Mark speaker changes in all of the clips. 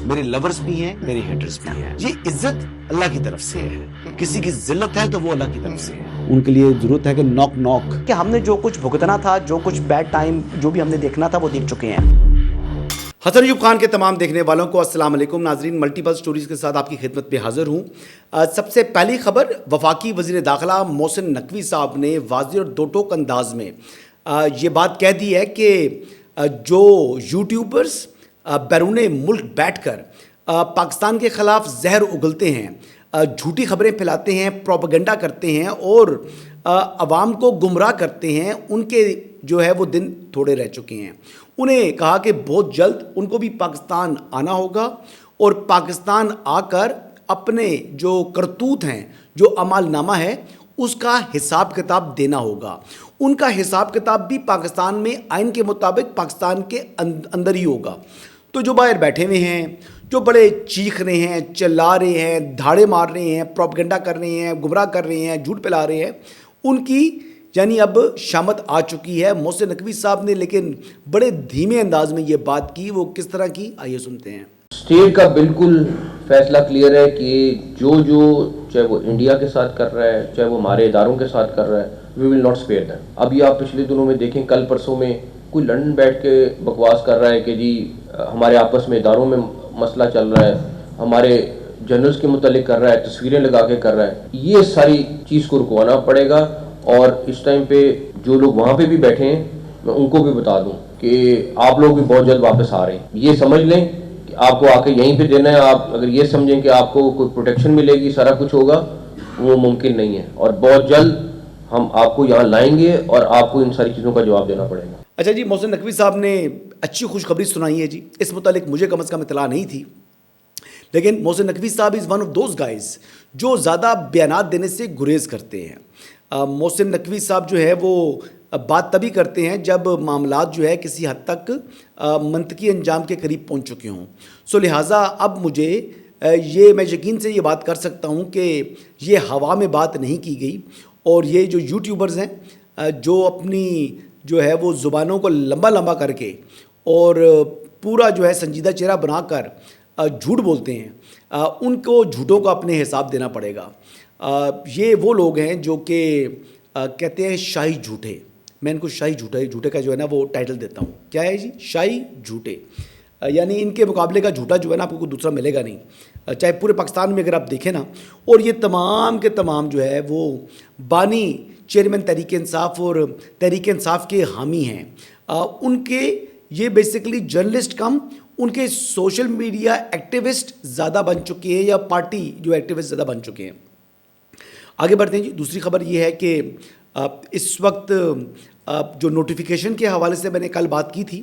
Speaker 1: میرے لورز بھی ہیں, میرے ہیٹرز بھی ہیں. یہ عزت اللہ کی طرف سے ہے, کسی کی ذلت ہے تو وہ اللہ کی طرف سے ہے. ان کے لیے ضرورت ہے کہ نوک نوک
Speaker 2: کہ ہم نے جو کچھ بھگتنا تھا, جو کچھ بیڈ ٹائم جو بھی ہم نے دیکھنا تھا وہ دیکھ چکے ہیں.
Speaker 3: حسن ایوب خان کے تمام دیکھنے والوں کو السلام علیکم. ناظرین, ملٹیپل سٹوریز کے ساتھ آپ کی خدمت پہ حاضر ہوں. سب سے پہلی خبر, وفاقی وزیر داخلہ محسن نقوی صاحب نے واضح اور دو ٹوک انداز میں یہ بات کہہ دی ہے کہ جو یوٹیوبرز بیرون ملک بیٹھ کر پاکستان کے خلاف زہر اگلتے ہیں, جھوٹی خبریں پھیلاتے ہیں, پروپیگنڈا کرتے ہیں اور عوام کو گمراہ کرتے ہیں, ان کے جو ہے وہ دن تھوڑے رہ چکے ہیں. انہیں کہا کہ بہت جلد ان کو بھی پاکستان آنا ہوگا اور پاکستان آ کر اپنے جو کرتوت ہیں, جو اعمال نامہ ہے, اس کا حساب کتاب دینا ہوگا. ان کا حساب کتاب بھی پاکستان میں آئین کے مطابق پاکستان کے اندر ہی ہوگا. تو جو باہر بیٹھے ہوئے ہیں, جو بڑے چیخ رہے ہیں, چلا رہے ہیں, دھاڑے مار رہے ہیں, پروپیگنڈا کر رہے ہیں, گمراہ کر رہے ہیں, جھوٹ پھیلا رہے ہیں, ان کی یعنی اب شامت آ چکی ہے. محسن نقوی صاحب نے لیکن بڑے دھیمے انداز میں یہ بات کی. وہ کس طرح کی, آئیے سنتے ہیں.
Speaker 4: اسٹیٹ کا بالکل فیصلہ کلیئر ہے کہ جو چاہے وہ انڈیا کے ساتھ کر رہا ہے, چاہے وہ ہمارے اداروں کے ساتھ کر رہا ہے, وی ول ناٹ اسپیئر دیم. ابھی آپ پچھلے دنوں میں دیکھیں, کل پرسوں میں کوئی لندن بیٹھ کے بکواس کر رہا ہے کہ جی ہمارے آپس میں اداروں میں مسئلہ چل رہا ہے, ہمارے جنرلز کے متعلق کر رہا ہے, تصویریں لگا کے کر رہا ہے. یہ ساری چیز کو رکوانا پڑے گا. اور اس ٹائم پہ جو لوگ وہاں پہ بھی بیٹھے ہیں, میں ان کو بھی بتا دوں کہ آپ لوگ بھی بہت جلد واپس آ رہے ہیں. یہ سمجھ لیں کہ آپ کو آ کے یہیں پہ دینا ہے. آپ اگر یہ سمجھیں کہ آپ کو کوئی پروٹیکشن ملے گی, سارا کچھ ہوگا, وہ ممکن نہیں ہے. اور بہت جلد ہم آپ کو یہاں لائیں گے اور آپ کو ان ساری چیزوں کا جواب دینا پڑے گا.
Speaker 3: اچھا جی, محسن نقوی صاحب نے اچھی خوشخبری سنائی ہے جی. اس متعلق مجھے کم از کم اطلاع نہیں تھی, لیکن محسن نقوی صاحب is one of those guys جو زیادہ بیانات دینے سے گریز کرتے ہیں. محسن نقوی صاحب جو ہے وہ بات تبھی کرتے ہیں جب معاملات جو ہے کسی حد تک منطقی انجام کے قریب پہنچ چکے ہوں. سو لہٰذا اب مجھے میں یقین سے یہ بات کر سکتا ہوں کہ یہ ہوا میں بات نہیں کی گئی. اور یہ جو یوٹیوبرز ہیں جو اپنی جو ہے وہ زبانوں کو لمبا لمبا کر کے اور پورا جو ہے سنجیدہ چہرہ بنا کر جھوٹ بولتے ہیں, ان کو جھوٹوں کا اپنے حساب دینا پڑے گا. یہ وہ لوگ ہیں جو کہ کہتے ہیں شاہی جھوٹے. میں ان کو شاہی جھوٹے کا جو ہے نا وہ ٹائٹل دیتا ہوں. کیا ہے جی, شاہی جھوٹے. یعنی ان کے مقابلے کا جھوٹا جو ہے نا آپ کو کوئی دوسرا ملے گا نہیں, چاہے پورے پاکستان میں اگر آپ دیکھیں نا. اور یہ تمام کے تمام جو ہے وہ بانی چیئرمین تحریک انصاف اور تحریک انصاف کے حامی ہیں. ان کے یہ بیسیکلی جرنلسٹ کم ان کے سوشل میڈیا ایکٹیوسٹ زیادہ بن چکے ہیں, یا پارٹی جو ایکٹیوسٹ زیادہ بن چکے ہیں. آگے بڑھتے ہیں جی. دوسری خبر یہ ہے کہ اس وقت جو نوٹیفیکیشن کے حوالے سے میں نے کل بات کی تھی,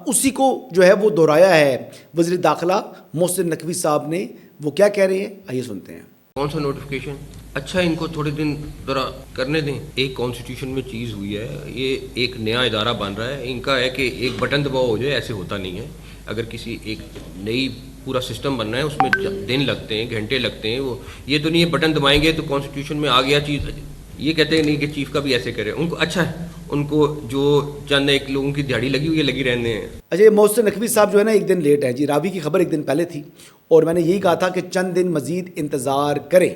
Speaker 3: اسی کو جو ہے وہ دہرایا ہے وزیر داخلہ محسن نقوی صاحب نے. وہ کیا کہہ رہے ہیں, آئیے سنتے ہیں.
Speaker 4: کون سا نوٹیفیکیشن؟ اچھا, ان کو تھوڑے دن ذرا کرنے دیں. ایک کانسٹیٹیوشن میں چیز ہوئی ہے, یہ ایک نیا ادارہ بن رہا ہے. ان کا ہے کہ ایک بٹن دباؤ ہو جائے, ایسے ہوتا نہیں ہے. اگر کسی ایک نئی پورا سسٹم بننا ہے, اس میں دن لگتے ہیں, گھنٹے لگتے ہیں. وہ یہ تو نہیں ہے بٹن دبائیں گے تو کانسٹیٹیوشن میں آ گیا چیز. یہ کہتے ہیں نہیں کہ چیف کا بھی ایسے کرے. ان کو اچھا ہے, ان کو جو چند ایک لوگوں کی دیہڑی لگی ہوئی ہے لگی رہنے ہیں.
Speaker 3: اچھا, محسن نقوی صاحب جو ہے نا ایک دن لیٹ ہے جی. راوی کی خبر ایک دن پہلے تھی اور میں نے یہی کہا تھا کہ چند دن مزید انتظار کریں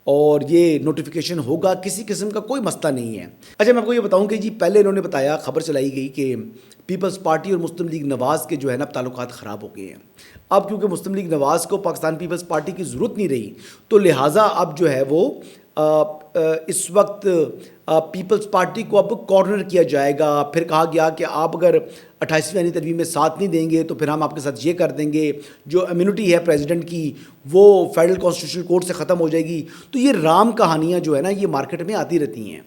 Speaker 3: اور یہ نوٹیفیکیشن ہوگا. کسی قسم کا کوئی مسئلہ نہیں ہے. اچھا, میں آپ کو یہ بتاؤں کہ جی پہلے انہوں نے بتایا, خبر چلائی گئی کہ پیپلز پارٹی اور مسلم لیگ نواز کے جو ہے نا تعلقات خراب ہو گئے ہیں. اب کیونکہ مسلم لیگ نواز کو پاکستان پیپلز پارٹی کی ضرورت نہیں رہی, تو لہٰذا اب جو ہے وہ اس وقت پیپلز پارٹی کو اب کارنر کیا جائے گا. پھر کہا گیا کہ آپ اگر 28ویں آئینی ترمیم میں ساتھ نہیں دیں گے تو پھر ہم آپ کے ساتھ یہ کر دیں گے. جو امیونٹی ہے پریزیڈنٹ کی وہ فیڈرل کانسٹیٹیوشنل کورٹ سے ختم ہو جائے گی. تو یہ رام کہانیاں جو ہے نا یہ مارکیٹ میں آتی رہتی ہیں.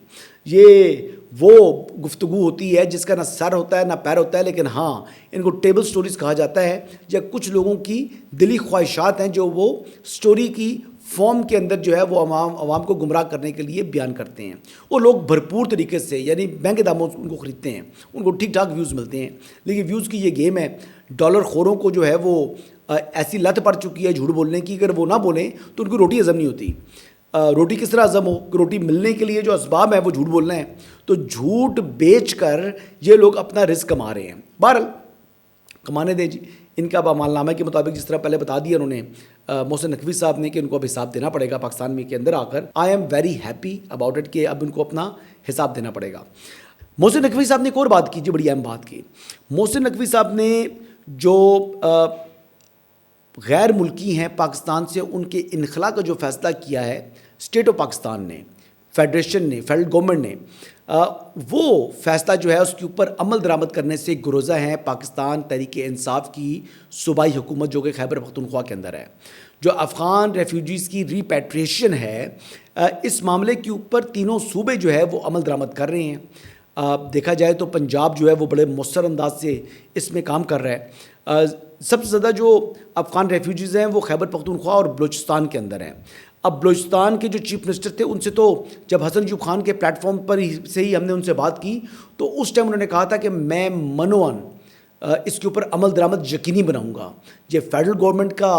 Speaker 3: یہ وہ گفتگو ہوتی ہے جس کا نہ سر ہوتا ہے نہ پیر ہوتا ہے, لیکن ہاں ان کو ٹیبل سٹوریز کہا جاتا ہے, یا کچھ لوگوں کی دلی خواہشات ہیں جو وہ سٹوری کی فارم کے اندر جو ہے وہ عوام کو گمراہ کرنے کے لیے بیان کرتے ہیں. وہ لوگ بھرپور طریقے سے یعنی مہنگے داموں ان کو خریدتے ہیں, ان کو ٹھیک ٹھاک ویوز ملتے ہیں. لیکن ویوز کی یہ گیم ہے. ڈالر خوروں کو جو ہے وہ ایسی لت پڑ چکی ہے جھوٹ بولنے کی, اگر وہ نہ بولیں تو ان کی روٹی ہضم نہیں ہوتی. روٹی کس طرح ہضم ہو کہ روٹی ملنے کے لیے جو اسباب ہے وہ جھوٹ بولنا ہے. تو جھوٹ بیچ کر یہ لوگ اپنا رزق کما رہے ہیں. بہرحال کمانے دیں جی. ان کا معاملہ نامے کے مطابق جس طرح پہلے بتا دیا انہوں نے محسن نقوی صاحب نے کہ ان کو اب حساب دینا پڑے گا پاکستان میں کے اندر آ کر. I am very happy about it کہ اب ان کو اپنا حساب دینا پڑے گا. محسن نقوی صاحب نے ایک اور بات کی جی, بڑی اہم بات کی. محسن نقوی صاحب نے جو غیر ملکی ہیں پاکستان سے ان کے انخلا کا جو فیصلہ کیا ہے اسٹیٹ آف پاکستان نے, فیڈریشن نے, فیڈرل گورنمنٹ نے, وہ فیصلہ جو ہے اس کے اوپر عمل درآمد کرنے سے گریزاں ہیں پاکستان تحریک انصاف کی صوبائی حکومت جو کہ خیبر پختونخوا کے اندر ہے. جو افغان ریفیوجیز کی ریپیٹریشن ہے, اس معاملے کے اوپر تینوں صوبے جو ہے وہ عمل درآمد کر رہے ہیں. دیکھا جائے تو پنجاب جو ہے وہ بڑے مؤثر انداز سے اس میں کام کر رہا ہے. سب سے زیادہ جو افغان ریفیوجیز ہیں وہ خیبر پختونخوا اور بلوچستان کے اندر ہیں. اب بلوچستان کے جو چیف منسٹر تھے ان سے تو جب حسن ایوب خان کے پلیٹ فارم پر سے ہی ہم نے ان سے بات کی تو اس ٹائم انہوں نے کہا تھا کہ میں منوان اس کے اوپر عمل درآمد یقینی بناؤں گا. یہ فیڈرل گورنمنٹ کا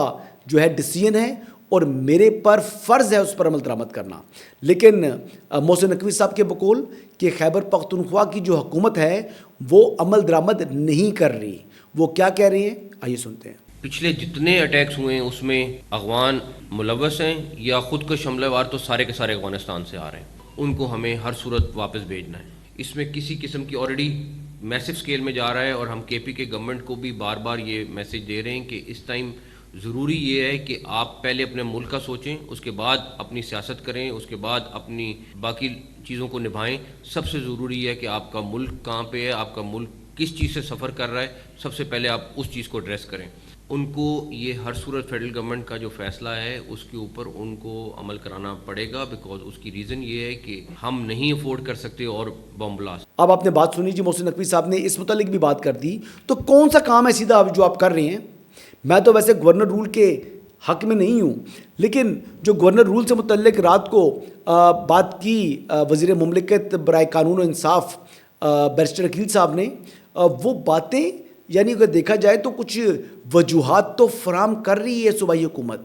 Speaker 3: جو ہے ڈیسیژن ہے اور میرے پر فرض ہے اس پر عمل درآمد کرنا. لیکن محسن نقوی صاحب کے بقول کہ خیبر پختونخوا کی جو حکومت ہے وہ عمل درآمد نہیں کر رہی. وہ کیا کہہ رہے ہیں آئیے سنتے ہیں.
Speaker 4: پچھلے جتنے اٹیکس ہوئے ہیں اس میں اغوان ملوث ہیں یا خود کو حملہ وار تو سارے کے سارے افغانستان سے آ رہے ہیں. ان کو ہمیں ہر صورت واپس بھیجنا ہے. اس میں کسی قسم کی آلریڈی میسو اسکیل میں جا رہا ہے اور ہم کے پی کے گورنمنٹ کو بھی بار بار یہ میسج دے رہے ہیں کہ اس ٹائم ضروری یہ ہے کہ آپ پہلے اپنے ملک کا سوچیں, اس کے بعد اپنی سیاست کریں, اس کے بعد اپنی باقی چیزوں کو نبھائیں. سب سے ضروری ہے کہ آپ کا ملک کہاں پہ ہے, آپ کا ملک کس چیز سے سفر کر رہا ہے, سب سے پہلے آپ اس چیز کو ایڈریس کریں. ان کو یہ ہر صورت فیڈرل گورنمنٹ کا جو فیصلہ ہے اس کے اوپر ان کو عمل کرانا پڑے گا, بیکاز اس کی ریزن یہ ہے کہ ہم نہیں افورڈ کر سکتے اور بم بلاسٹ.
Speaker 3: اب آپ نے بات سنی جی, محسن نقوی صاحب نے اس متعلق بھی بات کر دی. تو کون سا کام ہے سیدھا جو آپ کر رہے ہیں؟ میں تو ویسے گورنر رول کے حق میں نہیں ہوں, لیکن جو گورنر رول سے متعلق رات کو بات کی وزیر مملکت برائے قانون و انصاف بیرسٹر عقیل صاحب نے, وہ باتیں یعنی اگر دیکھا جائے تو کچھ وجوہات تو فراہم کر رہی ہے صوبائی حکومت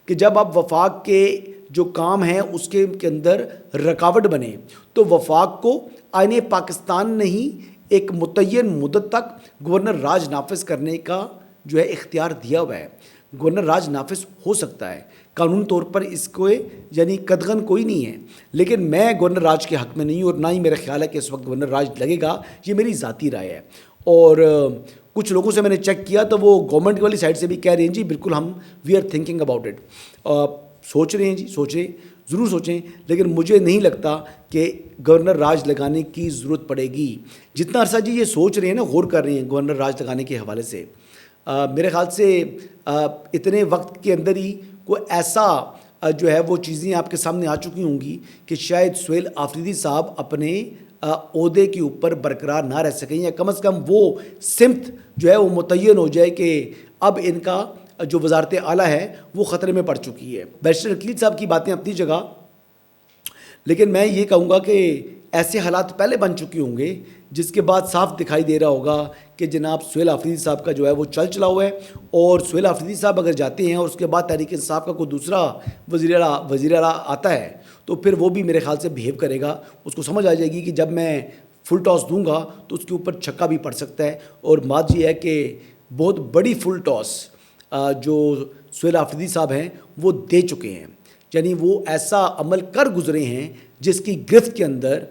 Speaker 3: کہ جب آپ وفاق کے جو کام ہیں اس کے اندر رکاوٹ بنے تو وفاق کو آئین پاکستان نہیں ایک متعین مدت تک گورنر راج نافذ کرنے کا جو ہے اختیار دیا ہوا ہے. گورنر راج نافذ ہو سکتا ہے, قانون طور پر اس کو یعنی قدغن کوئی نہیں ہے, لیکن میں گورنر راج کے حق میں نہیں ہوں اور نہ ہی میرا خیال ہے کہ اس وقت گورنر راج لگے گا. یہ میری ذاتی رائے ہے. اور کچھ لوگوں سے میں نے چیک کیا تو وہ گورنمنٹ والی سائڈ سے بھی کہہ رہے ہیں جی بالکل ہم we are thinking about it. سوچ رہے ہیں جی, سوچیں, ضرور سوچیں, لیکن مجھے نہیں لگتا کہ گورنر راج لگانے کی ضرورت پڑے گی. جتنا عرصہ جی یہ سوچ رہے ہیں نا, غور کر رہے ہیں گورنر راج لگانے کے حوالے سے, میرے خیال سے اتنے وقت کے اندر ہی کوئی ایسا جو ہے وہ چیزیں آپ کے سامنے آ چکی ہوں گی کہ شاید سہیل آفریدی صاحب اپنے عہدے کے اوپر برقرار نہ رہ سکیں, یا کم از کم وہ سمت جو ہے وہ متعین ہو جائے کہ اب ان کا جو وزارت اعلیٰ ہے وہ خطرے میں پڑ چکی ہے. بیرسٹر عقیل صاحب کی باتیں اپنی جگہ, لیکن میں یہ کہوں گا کہ ایسے حالات پہلے بن چکے ہوں گے جس کے بعد صاف دکھائی دے رہا ہوگا کہ جناب سہیل آفریدی صاحب کا جو ہے وہ چلا ہوا ہے, اور سہیل آفریدی صاحب اگر جاتے ہیں اور اس کے بعد تحریک انصاف کا کوئی دوسرا وزیر اعلیٰ آتا ہے تو پھر وہ بھی میرے خیال سے بیہیو کرے گا. اس کو سمجھ آ جائے گی کہ جب میں فل ٹاس دوں گا تو اس کے اوپر چھکا بھی پڑ سکتا ہے. اور بات یہ ہے کہ بہت بڑی فل ٹاس جو سہیل آفریدی صاحب ہیں وہ دے چکے ہیں, یعنی وہ ایسا عمل کر گزرے ہیں جس کی گرفت کے اندر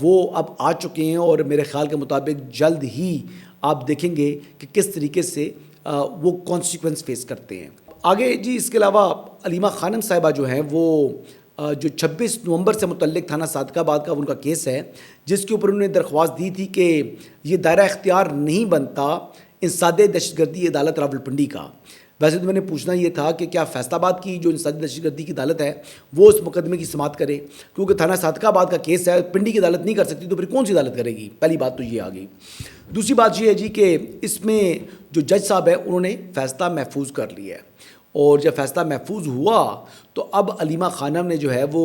Speaker 3: وہ اب آ چکے ہیں, اور میرے خیال کے مطابق جلد ہی آپ دیکھیں گے کہ کس طریقے سے وہ کانسیکوینس فیس کرتے ہیں. آگے جی اس کے علاوہ علیمہ خانم صاحبہ جو ہیں وہ جو 26 نومبر سے متعلق تھانہ صادق آباد کا ان کا کیس ہے جس کے اوپر انہوں نے درخواست دی تھی کہ یہ دائرہ اختیار نہیں بنتا انسداد دہشت گردی عدالت راولپنڈی کا. ویسے تو میں نے پوچھنا یہ تھا کہ کیا فیصل آباد کی جو انسداد دہشت گردی کی عدالت ہے وہ اس مقدمے کی سماعت کرے, کیونکہ تھانہ صادق آباد کا کیس ہے, پنڈی کی عدالت نہیں کر سکتی تو پھر کون سی عدالت کرے گی. پہلی بات تو یہ آ گئی. دوسری بات یہ ہے جی کہ اس میں جو جج صاحب ہے انہوں نے فیصلہ محفوظ کر لیا ہے, اور جب فیصلہ محفوظ ہوا تو اب علیمہ خانم نے جو ہے وہ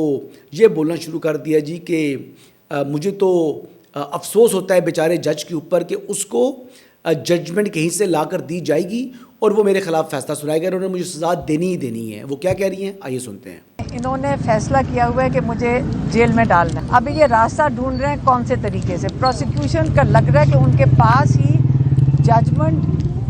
Speaker 3: یہ بولنا شروع کر دیا جی کہ مجھے تو افسوس ہوتا ہے بیچارے جج کے اوپر کہ اس کو ججمنٹ کہیں سے لا کر دی جائے گی اور وہ میرے خلاف فیصلہ سنائے گا, انہوں نے مجھے سزا دینی ہی دینی ہے. وہ کیا کہہ رہی ہیں آئیے سنتے ہیں.
Speaker 5: انہوں نے فیصلہ کیا ہوا ہے کہ مجھے جیل میں ڈالنا ہے. اب یہ راستہ ڈھونڈ رہے ہیں کون سے طریقے سے. پروسیکیوشن کا لگ رہا ہے کہ ان کے پاس ہی ججمنٹ